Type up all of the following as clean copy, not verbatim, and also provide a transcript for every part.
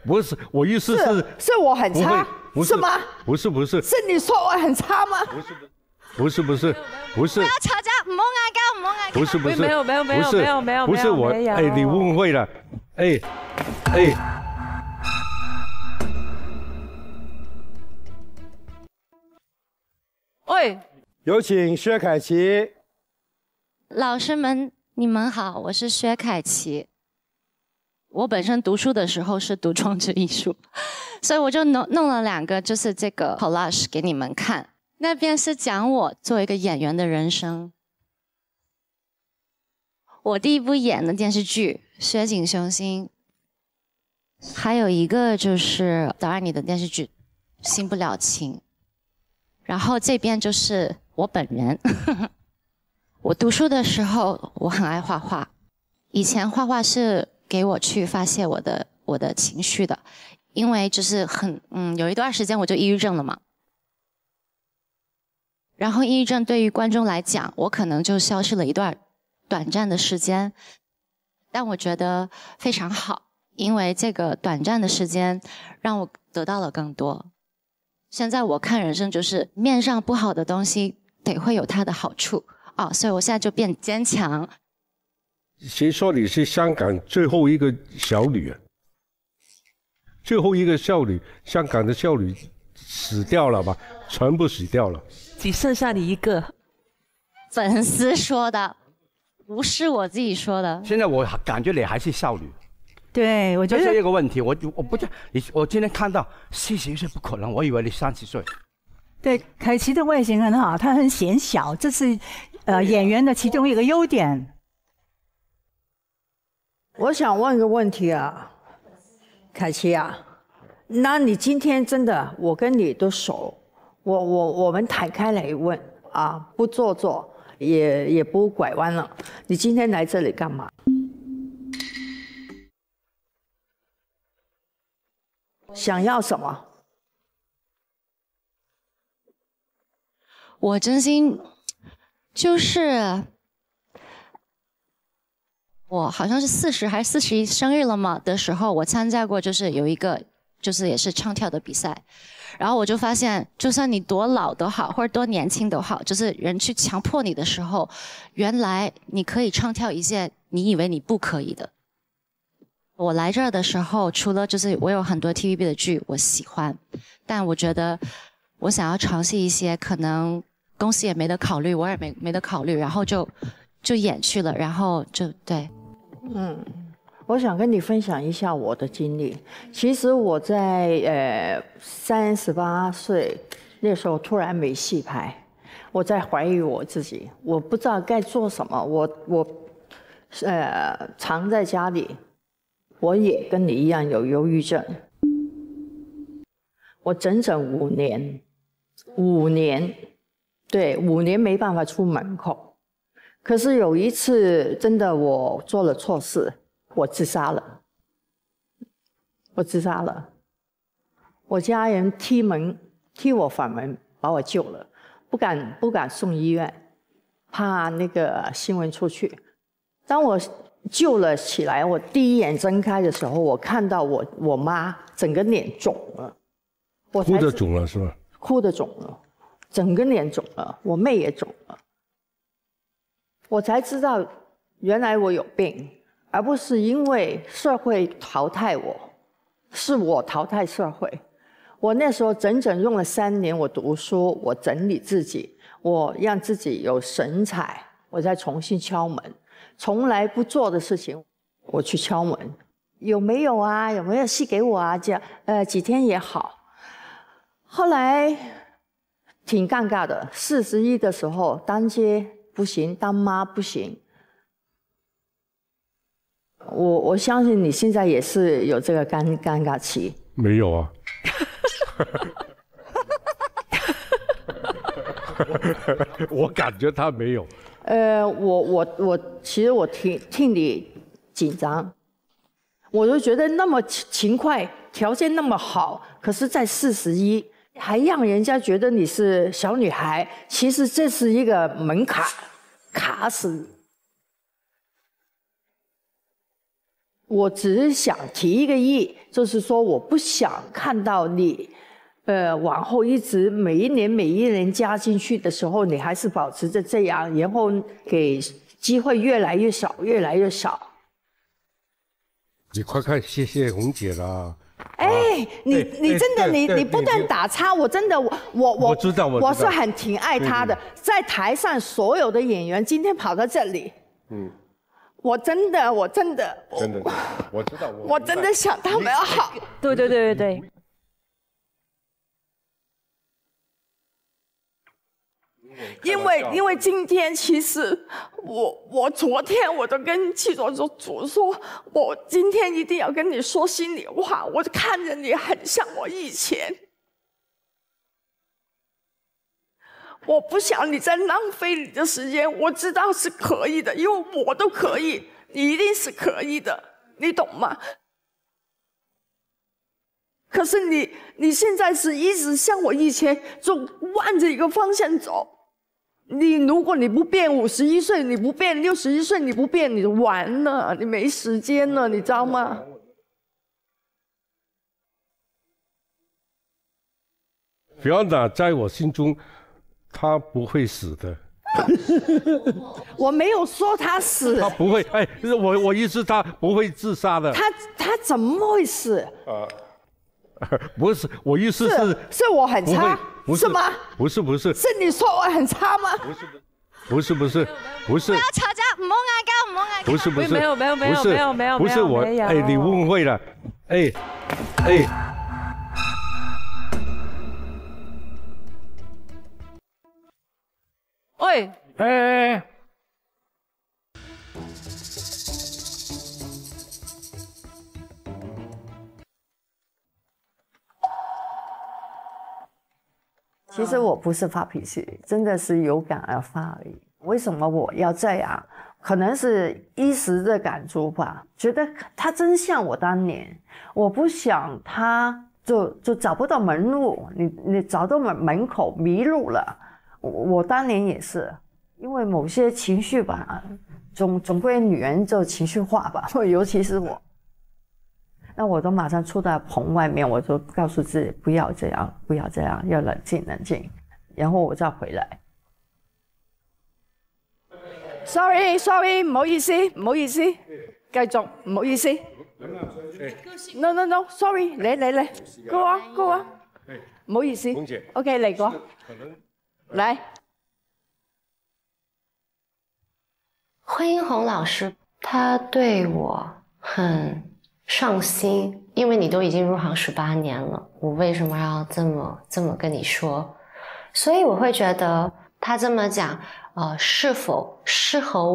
不是，我意思是我很差，不是吗？不是，是你说我很差吗？不是，不要吵架，唔好嗌交，唔好嗌交。不是，没有，不是我，哎，你误会了，哎。喂，有请薛凯琪。老师们，你们好，我是薛凯琪。我本身读书的时候是读装置艺术，所以我就弄了2个，就是这个 collage 给你们看。那边是讲我作为一个演员的人生。我第一部演的电视剧《雪景雄心》，还有一个就是导演你的电视剧《新不了情》。然后这边就是我本人。我读书的时候，我很爱画画。以前画画是给我去发泄我的情绪的，因为就是有一段时间我就抑郁症了嘛。然后抑郁症对于观众来讲，我可能就消失了一段短暂的时间，但我觉得非常好，因为这个短暂的时间让我得到了更多。现在我看人生就是面上不好的东西得会有它的好处啊，所以我现在就变坚强。谁说你是香港最后一个小女？最后一个少女，香港的少女死掉了吧？全部死掉了，只剩下你一个。粉丝说的，不是我自己说的。现在我感觉你还是少女。对，我觉得这是一个问题。我不知你，我今天看到40岁不可能，我以为你30岁。对，凯琪的外形很好，她很显小，这是演员的其中一个优点。我想问个问题啊，凯琪啊，那你今天真的，我跟你都熟，我们摊开来问啊，不做作，也不拐弯了，你今天来这里干嘛？想要什么？我真心就是我好像是40还是41生日了嘛的时候，我参加过就是有一个就是也是唱跳的比赛，然后我就发现，就算你多老都好，或者多年轻都好，就是人去强迫你的时候，原来你可以唱跳一些你以为你不可以的。我来这儿的时候，除了就是我有很多 TVB 的剧我喜欢，但我觉得我想要尝试一些可能公司也没得考虑，我也没得考虑，然后就演去了，然后就对。我想跟你分享一下我的经历。其实我在38岁那时候突然没戏拍，我在怀疑我自己，我不知道该做什么。我藏在家里。我也跟你一样有忧郁症，我整整5年，对，5年没办法出门口。可是有一次，真的我做了错事，我自杀了。我家人踢我房门，把我救了，不敢送医院，怕那个新闻出去。当我救了起来，我第一眼睁开的时候，我看到我妈整个脸肿了，哭得肿了是吧？哭得肿了，整个脸肿了，我妹也肿了，我才知道原来我有病，而不是因为社会淘汰我，是我淘汰社会。我那时候整整用了3年，我读书，我整理自己，我让自己有神采，我再重新敲门。从来不做的事情，我去敲门，有没有啊？有没有戏给我啊？这样，几天也好。后来挺尴尬的，41的时候当街不行，当妈不行。我相信你现在也是有这个尴尬期。没有啊。我感觉他没有。其实我替你紧张，我就觉得那么勤快，条件那么好，可是在41还让人家觉得你是小女孩，其实这是一个门槛，卡死你。我只是想提一个议，就是说我不想看到你，往后一直每一年加进去的时候，你还是保持着这样，然后给机会越来越少，越来越少。你快快谢谢红姐啦！哎，你真的你不断打岔，我真的我知道我是很挺爱他的，在台上所有的演员今天跑到这里，我真的，我知道，我真的想他们好。对。因为今天其实我昨天我都跟七总主说，我今天一定要跟你说心里话，我看着你很像我以前。我不想你再浪费你的时间，我知道是可以的，因为我都可以，你一定是可以的，你懂吗？可是你现在是一直像我以前，就往着一个方向走。如果你不变51岁，你不变61岁，你不变，你就完了，你没时间了，你知道吗？Fiona 在我心中，她不会死的。我没有说他死，她不会。哎，我意思她不会自杀的。他怎么会死？不是，我意思是我很差，是吗？不是，是你说我很差吗？不是。不要吵架，唔好嗌交，唔好嗌交。不是，没有，不是我，哎，你误会了，哎。喂，哎。其实我不是发脾气，真的是有感而发而已。为什么我要这样？可能是一时的感触吧，觉得他真像我当年，我不想他就找不到门路，你找到门口迷路了。我当年也是，因为某些情绪吧，总归女人就情绪化吧，尤其是我。那我都马上出到棚外面，我就告诉自己不要这样，不要这样，要冷静，然后我再回来。Sorry， 唔好意思，繼續，唔好意思。No，sorry， 嚟 ，go 啊，唔好意思。OK， 嚟過，來。惠英红老师，他对我很上心，因为你都已经入行18年了，我为什么要这么跟你说？所以我会觉得他这么讲，是否适合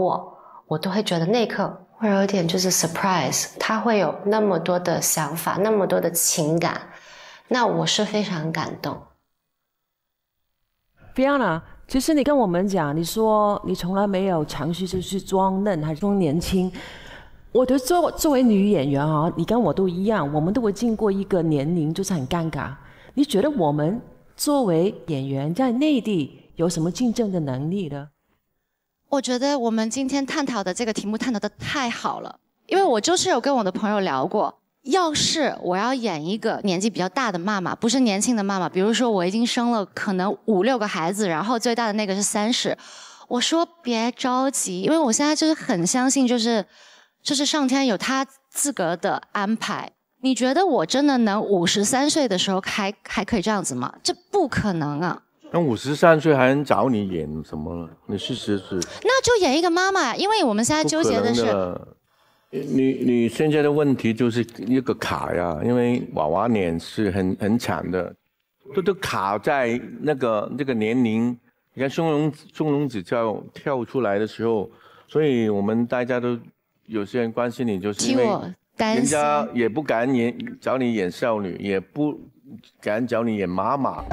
我都会觉得那一刻会有点就是 surprise， 他会有那么多的想法，那么多的情感，那我是非常感动。Fiona， 其实你跟我们讲，你说你从来没有尝试着去装嫩还是装年轻。我觉得作为女演员啊，你跟我都一样，我们都会经过一个年龄，就是很尴尬。你觉得我们作为演员在内地有什么竞争的能力呢？我觉得我们今天探讨的这个题目探讨的太好了，因为我就是有跟我的朋友聊过，要是我要演一个年纪比较大的妈妈，不是年轻的妈妈，比如说我已经生了可能5、6个孩子，然后最大的那个是30，我说别着急，因为我现在就是很相信，就是上天有他自个的安排。你觉得我真的能53岁的时候还可以这样子吗？这不可能啊！那53岁还能找你演什么了？你40岁，那就演一个妈妈，因为我们现在纠结的是，你现在的问题就是一个卡呀，因为娃娃脸是很惨的，都卡在这个年龄。你看松隆子跳出来的时候，所以我们大家都有些人关心你，就是因为人家也不敢找你演少女，也不敢找你演妈妈。